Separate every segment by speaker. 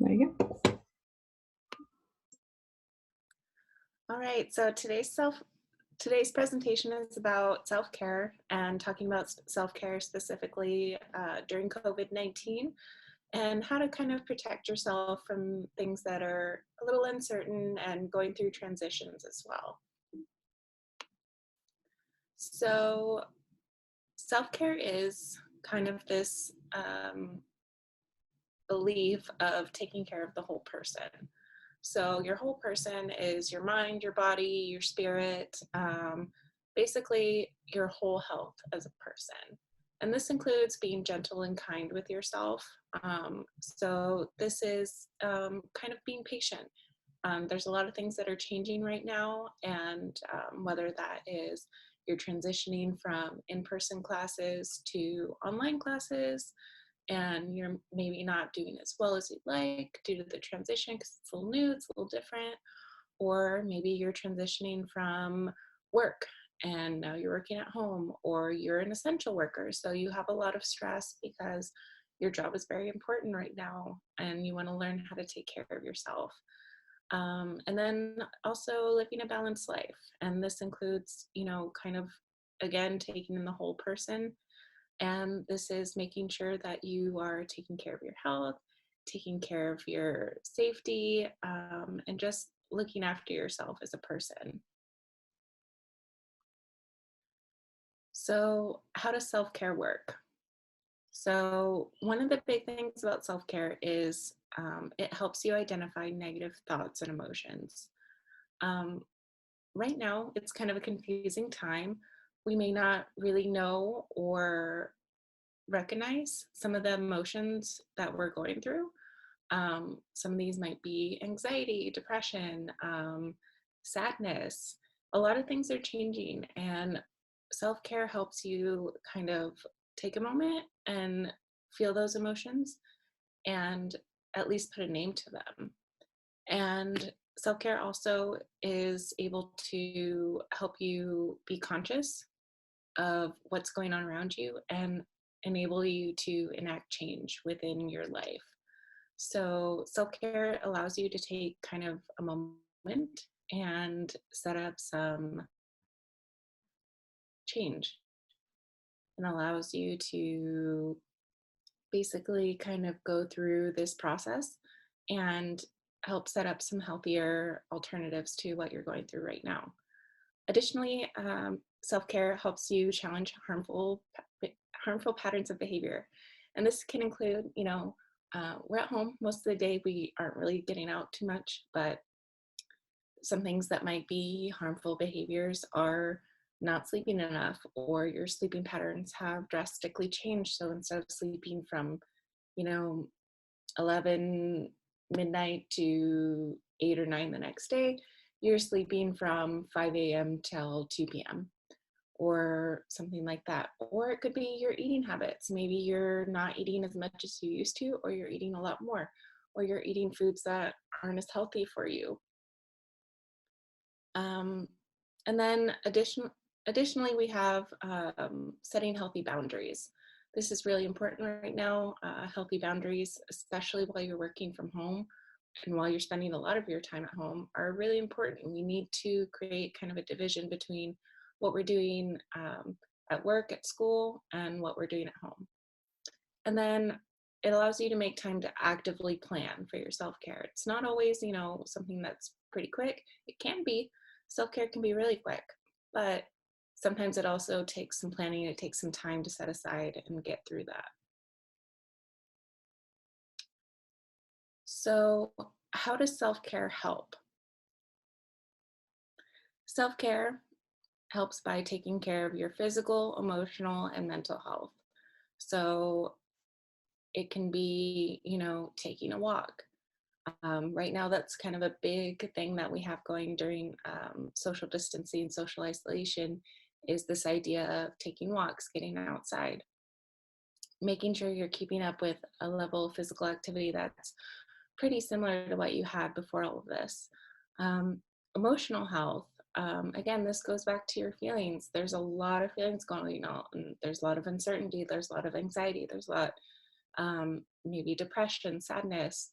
Speaker 1: there you go.
Speaker 2: All right, so today's presentation is about self-care and talking about self-care specifically during COVID-19 and how to kind of protect yourself from things that are a little uncertain and going through transitions as well. So self-care is kind of this belief of taking care of the whole person. So your whole person is your mind, your body, your spirit, basically your whole health as a person. And this includes being gentle and kind with yourself. So this is kind of being patient. There's a lot of things that are changing right now, and whether that is you're transitioning from in-person classes to online classes, and you're maybe not doing as well as you'd like due to the transition because it's a little new, it's a little different, or maybe you're transitioning from work and now you're working at home, or you're an essential worker, so you have a lot of stress because your job is very important right now and you want to learn how to take care of yourself. And then also living a balanced life, and this includes, kind of again taking in the whole person. And this is making sure that you are taking care of your health, taking care of your safety, and just looking after yourself as a person. So how does self-care work? So one of the big things about self-care is it helps you identify negative thoughts and emotions. Right now, it's kind of a confusing time. We may not really know or recognize some of the emotions that we're going through. Some of these might be anxiety, depression, sadness. A lot of things are changing, and self-care helps you kind of take a moment and feel those emotions and at least put a name to them. And self-care also is able to help you be conscious of what's going on around you and enable you to enact change within your life. So self-care allows you to take kind of a moment and set up some change, and allows you to basically kind of go through this process and help set up some healthier alternatives to what you're going through right now. Additionally, self-care helps you challenge harmful patterns of behavior. And this can include, we're at home most of the day, we aren't really getting out too much, but some things that might be harmful behaviors are not sleeping enough, or your sleeping patterns have drastically changed. So instead of sleeping from, 11 midnight to 8 or 9 the next day, you're sleeping from 5 a.m. till 2 p.m. or something like that. Or it could be your eating habits. Maybe you're not eating as much as you used to, or you're eating a lot more, or you're eating foods that aren't as healthy for you. And then additionally, we have setting healthy boundaries. This is really important right now. Healthy boundaries, especially while you're working from home and while you're spending a lot of your time at home, are really important. We need to create kind of a division between what we're doing at work, at school, and what we're doing at home. And then it allows you to make time to actively plan for your self-care. It's not always, something that's pretty quick. It can be. Self-care can be really quick, but sometimes it also takes some planning. It takes some time to set aside and get through that. So how does self-care help? Self-care helps by taking care of your physical, emotional, and mental health. So it can be, taking a walk. Right now, that's kind of a big thing that we have going during social distancing, social isolation, is this idea of taking walks, getting outside, making sure you're keeping up with a level of physical activity that's pretty similar to what you had before all of this. Emotional health, again, this goes back to your feelings. There's a lot of feelings going on, and there's a lot of uncertainty, there's a lot of anxiety, there's a lot, maybe depression, sadness.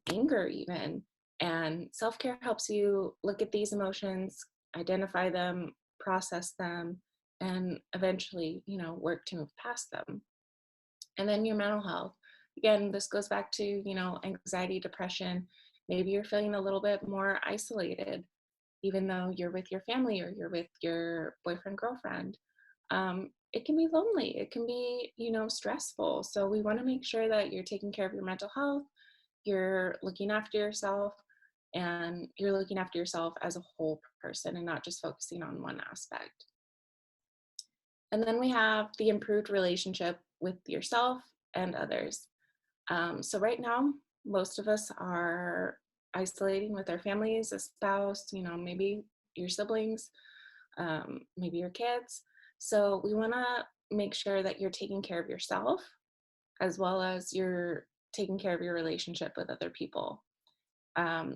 Speaker 2: anger even. And self-care helps you look at these emotions, identify them, process them, and eventually, work to move past them. And then your mental health. Again, this goes back to, anxiety, depression. Maybe you're feeling a little bit more isolated, even though you're with your family or you're with your boyfriend, girlfriend. It can be lonely. It can be, stressful. So we want to make sure that you're taking care of your mental health, you're looking after yourself, and you're looking after yourself as a whole person and not just focusing on one aspect. And then we have the improved relationship with yourself and others. So right now, most of us are isolating with our families, a spouse, maybe your siblings, maybe your kids. So we want to make sure that you're taking care of yourself as well as you're taking care of your relationship with other people.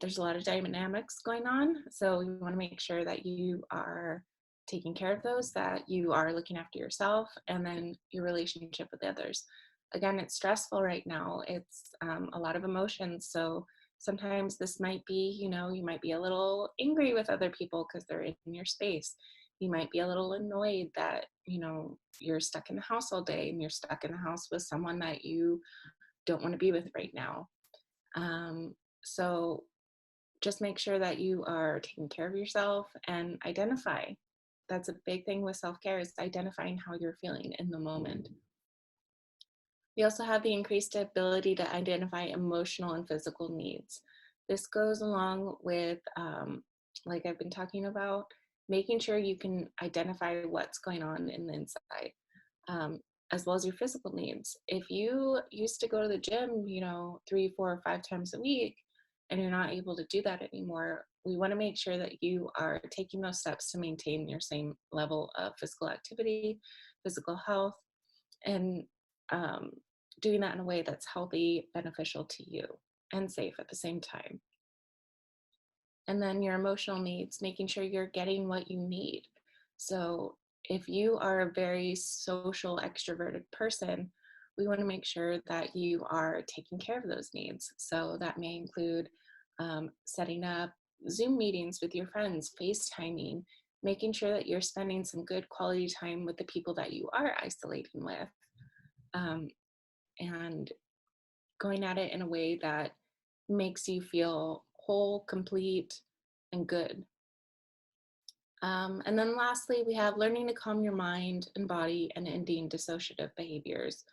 Speaker 2: There's a lot of dynamics going on, so we want to make sure that you are taking care of those, that you are looking after yourself, and then your relationship with others. Again, it's stressful right now. It's a lot of emotions, so sometimes this might be, you might be a little angry with other people because they're in your space. You might be a little annoyed that, you're stuck in the house all day and you're stuck in the house with someone that you don't want to be with right now. So just make sure that you are taking care of yourself and identify. That's a big thing with self-care, is identifying how you're feeling in the moment. We also have the increased ability to identify emotional and physical needs. This goes along with, like I've been talking about, making sure you can identify what's going on in the inside, as well as your physical needs. If you used to go to the gym, 3, 4, or 5 times a week, and you're not able to do that anymore, we want to make sure that you are taking those steps to maintain your same level of physical activity, physical health, and doing that in a way that's healthy, beneficial to you, and safe at the same time. And then your emotional needs, making sure you're getting what you need. So if you are a very social, extroverted person, we want to make sure that you are taking care of those needs. So that may include setting up Zoom meetings with your friends, FaceTiming, making sure that you're spending some good quality time with the people that you are isolating with, and going at it in a way that makes you feel whole, complete, and good. And then lastly, we have learning to calm your mind and body and ending dissociative behaviors.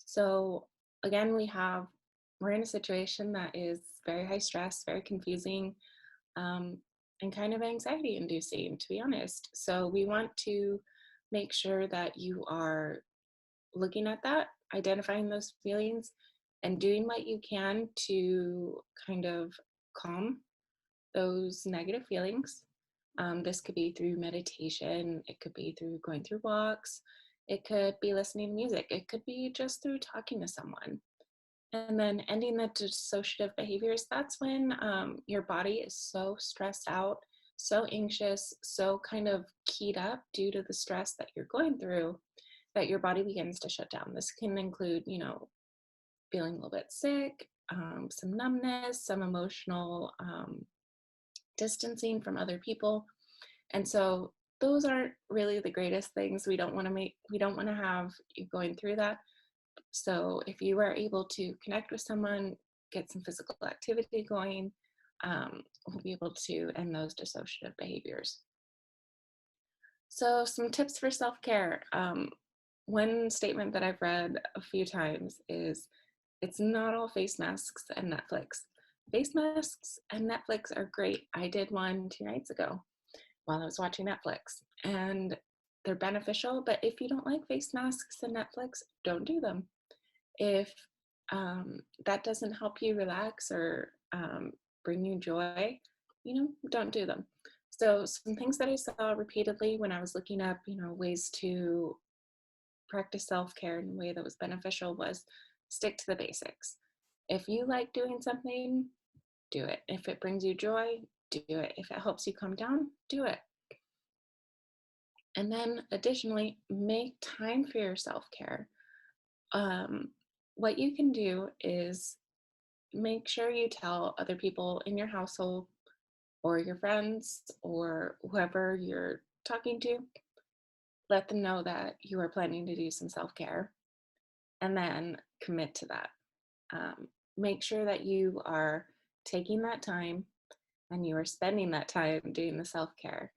Speaker 2: So again, we're in a situation that is very high stress, very confusing, and kind of anxiety inducing, to be honest. So we want to make sure that you are looking at that, identifying those feelings, and doing what you can to kind of calm those negative feelings. This could be through meditation, it could be through going through walks, it could be listening to music, it could be just through talking to someone. And then ending the dissociative behaviors, that's when your body is so stressed out, so anxious, so kind of keyed up due to the stress that you're going through, that your body begins to shut down. This can include, feeling a little bit sick, some numbness, some emotional distancing from other people. And so those aren't really the greatest things. We don't want to have you going through that. So if you are able to connect with someone, get some physical activity going, we'll be able to end those dissociative behaviors. So some tips for self-care. One statement that I've read a few times is, it's not all face masks and Netflix. Face masks and Netflix are great. I did one 2 nights ago while I was watching Netflix, and they're beneficial, but if you don't like face masks and Netflix, don't do them. If that doesn't help you relax or bring you joy, don't do them. So some things that I saw repeatedly when I was looking up, ways to practice self-care in a way that was beneficial was stick to the basics. If you like doing something, do it. If it brings you joy, do it. If it helps you calm down, do it. And then additionally, make time for your self-care. What you can do is make sure you tell other people in your household or your friends or whoever you're talking to, let them know that you are planning to do some self-care, and then commit to that. Make sure that you are taking that time and you are spending that time doing the self-care.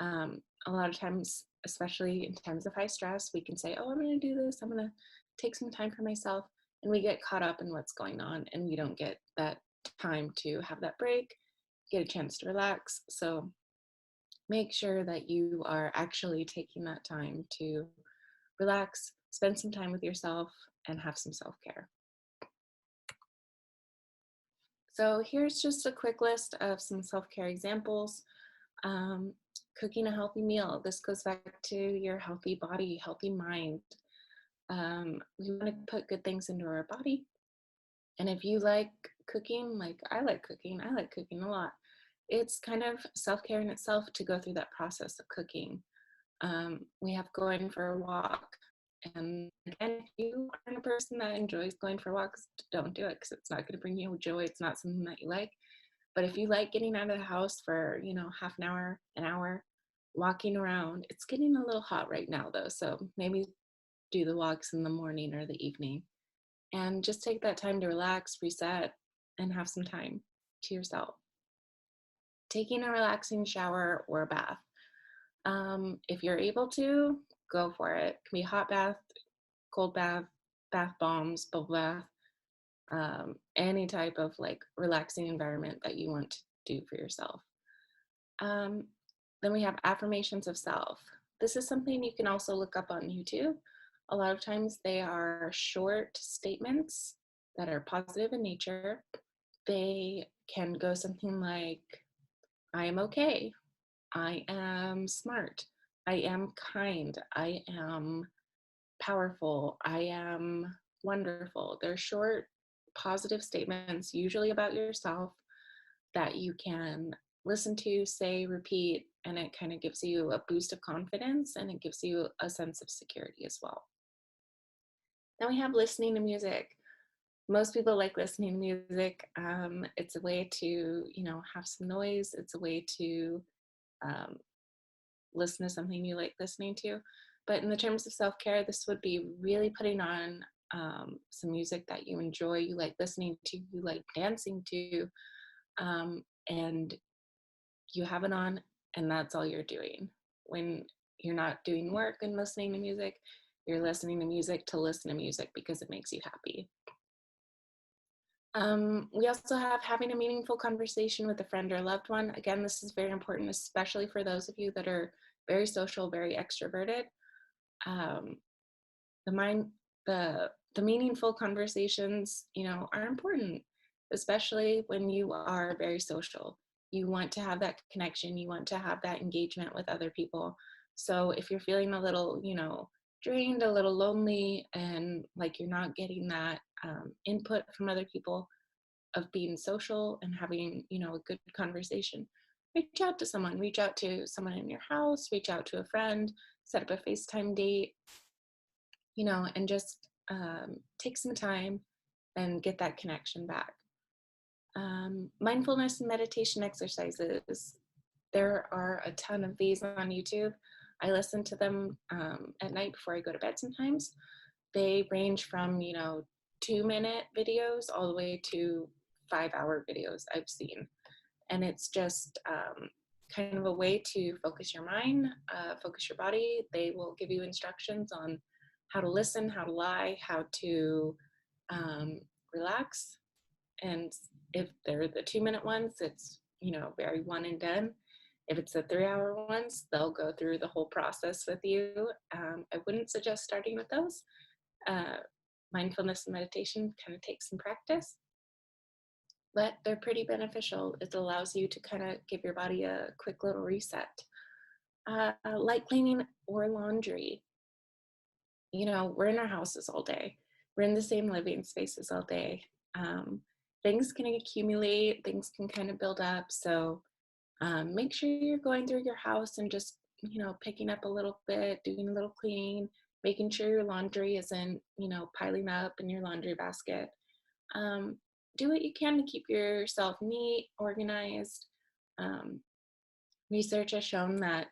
Speaker 2: A lot of times, especially in times of high stress, we can say, oh, I'm going to do this, I'm going to take some time for myself, and we get caught up in what's going on and we don't get that time to have that break, get a chance to relax. So make sure that you are actually taking that time to relax, spend some time with yourself, and have some self-care. So here's just a quick list of some self-care examples. Um, Cooking a healthy meal. This goes back to your healthy body, healthy mind. We want to put good things into our body. And if you like cooking, like I like cooking a lot. It's kind of self-care in itself to go through that process of cooking. We have going for a walk. And again, if you aren't a person that enjoys going for walks, don't do it because it's not going to bring you joy. It's not something that you like. But if you like getting out of the house for, half an hour, walking around, it's getting a little hot right now though. So maybe do the walks in the morning or the evening and just take that time to relax, reset, and have some time to yourself. Taking a relaxing shower or a bath. If you're able to, go for it. It can be hot bath, cold bath, bath bombs, bubble bath, any type of like relaxing environment that you want to do for yourself. Then we have affirmations of self. This is something you can also look up on YouTube. A lot of times they are short statements that are positive in nature. They can go something like, I am okay. I am smart. I am kind. I am powerful. I am wonderful. They're short, positive statements, usually about yourself, that you can listen to, say, repeat, and it kind of gives you a boost of confidence and it gives you a sense of security as well. Then we have listening to music. Most people like listening to music. It's a way to, have some noise. It's a way to um, listen to something you like listening to. But in the terms of self-care, this would be really putting on some music that you enjoy, you like listening to, you like dancing to, and you have it on and that's all you're doing. When you're not doing work and listening to music, you're listening to music to listen to music because it makes you happy. We also have having a meaningful conversation with a friend or loved one. Again, this is very important, especially for those of you that are very social, very extroverted. Um, the mind, the meaningful conversations, are important, especially when you are very social. You want to have that connection. You want to have that engagement with other people. So if you're feeling a little, drained, a little lonely, and like you're not getting that input from other people of being social and having, a good conversation, reach out to someone. Reach out to someone in your house. Reach out to a friend. Set up a FaceTime date. And just take some time and get that connection back. Mindfulness and meditation exercises. There are a ton of these on YouTube. I listen to them at night before I go to bed sometimes. They range from, 2-minute videos all the way to 5-hour videos I've seen. And it's just kind of a way to focus your mind, focus your body. They will give you instructions on how to listen, how to lie, how to relax. And if they're the 2-minute ones, it's, very one and done. If it's the 3-hour ones, they'll go through the whole process with you. I wouldn't suggest starting with those. Mindfulness and meditation kind of takes some practice, but they're pretty beneficial. It allows you to kind of give your body a quick little reset. Light cleaning or laundry. We're in our houses all day. We're in the same living spaces all day. Things can accumulate, things can kind of build up. So make sure you're going through your house and just, picking up a little bit, doing a little cleaning, making sure your laundry isn't, piling up in your laundry basket. do what you can to keep yourself neat, organized. Um, Research has shown that,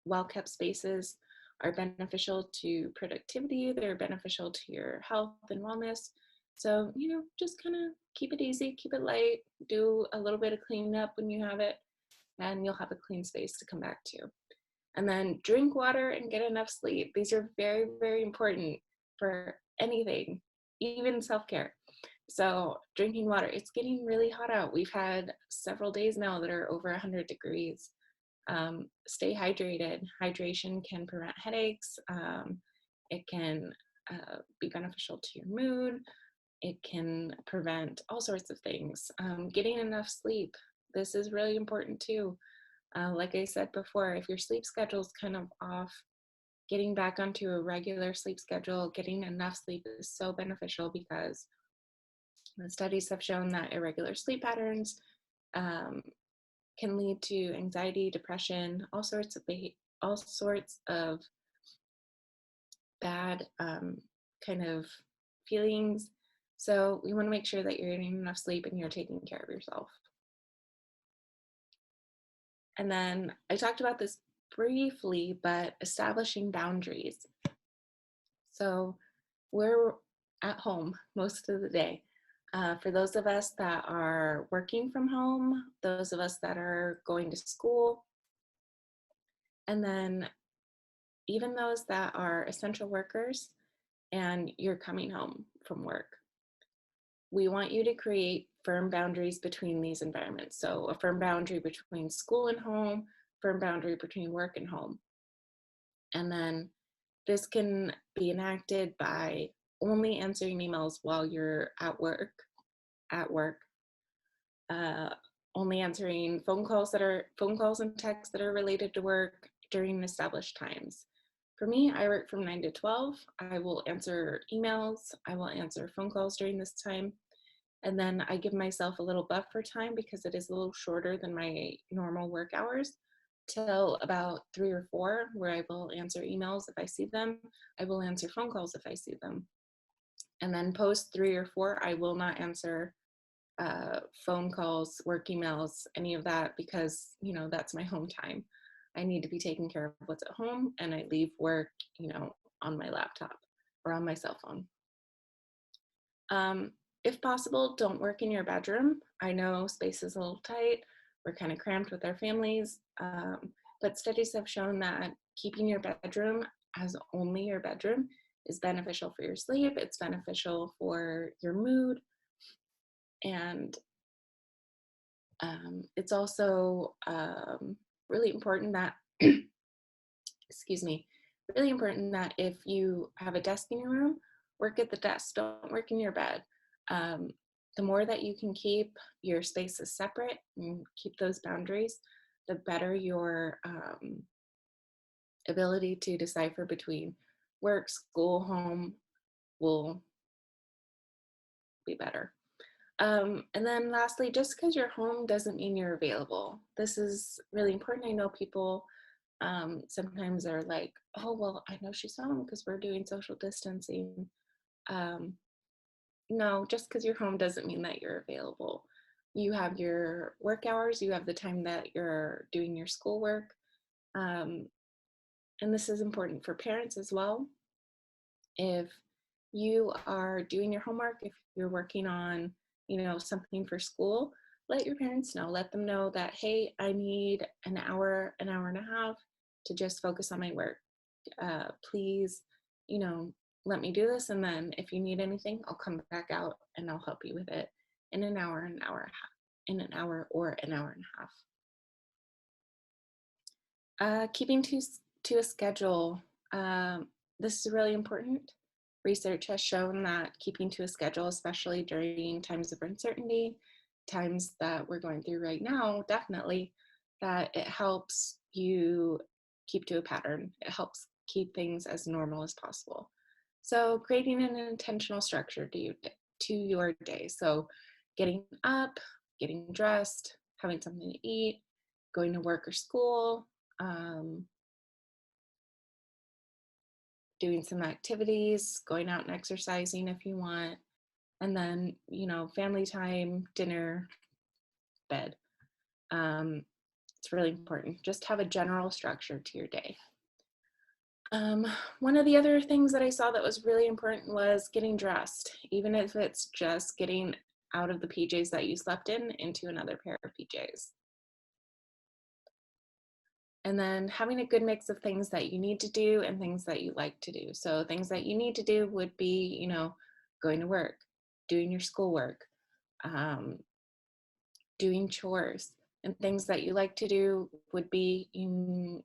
Speaker 2: well-kept spaces are beneficial to productivity, they're beneficial to your health and wellness. So, just kind of keep it easy, keep it light, do a little bit of cleanup when you have it, and you'll have a clean space to come back to. And then drink water and get enough sleep. These are very, very important for anything, even self-care. So drinking water, it's getting really hot out. We've had several days now that are over 100 degrees. Stay hydrated. Hydration can prevent headaches. It can be beneficial to your mood. It can prevent all sorts of things. Getting enough sleep. This is really important too. Like I said before, if your sleep schedule is kind of off, getting back onto a regular sleep schedule, getting enough sleep is so beneficial because the studies have shown that irregular sleep patterns can lead to anxiety, depression, all sorts of bad kind of feelings. So we want to make sure that you're getting enough sleep and you're taking care of yourself. And then I talked about this briefly, but establishing boundaries. So we're at home most of the day. For those of us that are working from home, those of us that are going to school, and then even those that are essential workers and you're coming home from work, we want you to create firm boundaries between these environments. So a firm boundary between school and home, firm boundary between work and home. And then this can be enacted by only answering emails while you're at work, uh, only answering phone calls and texts that are related to work during established times. For me, I work from 9 to 12. I will answer emails, I will answer phone calls during this time. And then I give myself a little buffer time because it is a little shorter than my normal work hours till about 3 or 4, where I will answer emails if I see them. I will answer phone calls if I see them. And then post 3 or 4, I will not answer phone calls, work emails, any of that, because, that's my home time. I need to be taking care of what's at home, and I leave work, on my laptop or on my cell phone. If possible, don't work in your bedroom. I know space is a little tight. We're kind of cramped with our families, but studies have shown that keeping your bedroom as only your bedroom is beneficial for your sleep. It's beneficial for your mood. And it's also really important that, excuse me, really important that if you have a desk in your room, work at the desk, don't work in your bed. The more that you can keep your spaces separate and keep those boundaries, the better your ability to decipher between work, school, home will be better. And then lastly, just because you're home doesn't mean you're available. This is really important. I know people sometimes are like, oh, well, I know she's home because we're doing social distancing. No, just because you're home doesn't mean that you're available. You have your work hours, you have the time that you're doing your schoolwork. And this is important for parents as well. If you are doing your homework, if you're working on, something for school, let your parents know. Let them know that, hey, I need an hour and a half to just focus on my work. Please, let me do this. And then if you need anything, I'll come back out and I'll help you with it in an hour, in an hour or an hour and a half. Keeping to a schedule. This is really important. Research has shown that keeping to a schedule, especially during times of uncertainty, times that we're going through right now, definitely, that it helps you keep to a pattern. It helps keep things as normal as possible. So creating an intentional structure to your day. So getting up, getting dressed, having something to eat, going to work or school, doing some activities, going out and exercising if you want, And then, family time, dinner, bed. Um, it's really important. Just have a general structure to your day. Um, One of the other things that I saw that was really important was getting dressed, even if it's just getting out of the PJs that you slept in into another pair of PJs. And then having a good mix of things that you need to do and things that you like to do. So things that you need to do would be, going to work, doing your schoolwork, um, doing chores. And things that you like to do would be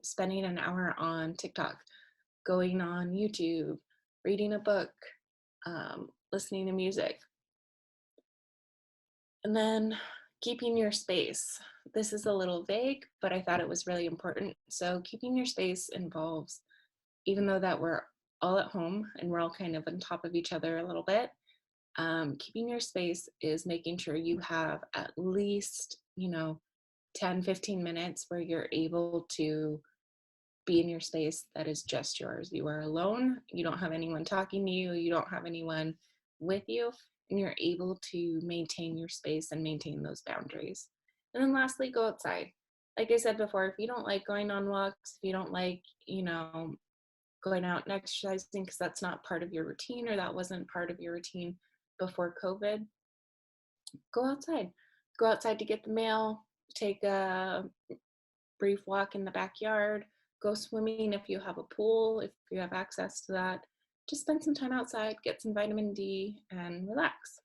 Speaker 2: spending an hour on TikTok, going on YouTube, reading a book, listening to music. And then keeping your space. This is a little vague, but I thought it was really important. So keeping your space involves, even though that we're all at home and we're all kind of on top of each other a little bit, keeping your space is making sure you have at least, 10, 15 minutes where you're able to be in your space that is just yours. You are alone. You don't have anyone talking to you. You don't have anyone with you. And you're able to maintain your space and maintain those boundaries. And then lastly, go outside. Like I said before, if you don't like going on walks, if you don't like, going out and exercising because that's not part of your routine or that wasn't part of your routine before COVID, go outside. Go outside to get the mail, take a brief walk in the backyard, go swimming if you have a pool, if you have access to that. Just spend some time outside, get some vitamin D, and relax.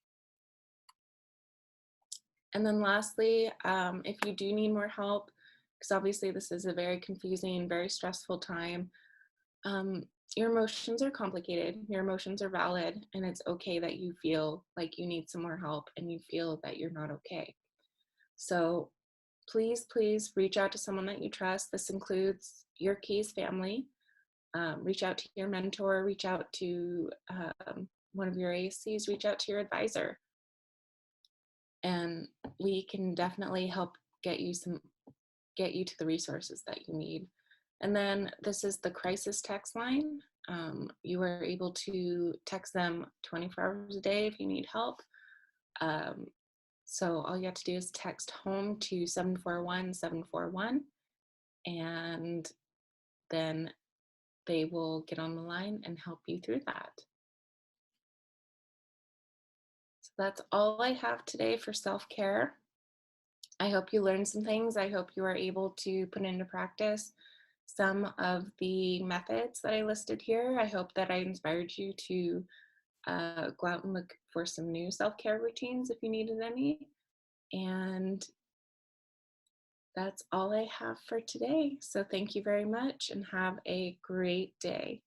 Speaker 2: And then lastly, if you do need more help, because obviously this is a very confusing, very stressful time, um, your emotions are complicated, your emotions are valid, and it's okay that you feel like you need some more help and you feel that you're not okay. So please, please reach out to someone that you trust. This includes your Keys family. Reach out to your mentor, reach out to one of your ASCs, reach out to your advisor. And we can definitely help get you to the resources that you need. And then this is the crisis text line. You are able to text them 24 hours a day if you need help. So all you have to do is text home to 741-741, and then they will get on the line and help you through that. So that's all I have today for self-care. I hope you learned some things. I hope you are able to put into practice some of the methods that I listed here. I hope that I inspired you to go out and look for some new self-care routines if you needed any. And that's all I have for today. So thank you very much and have a great day.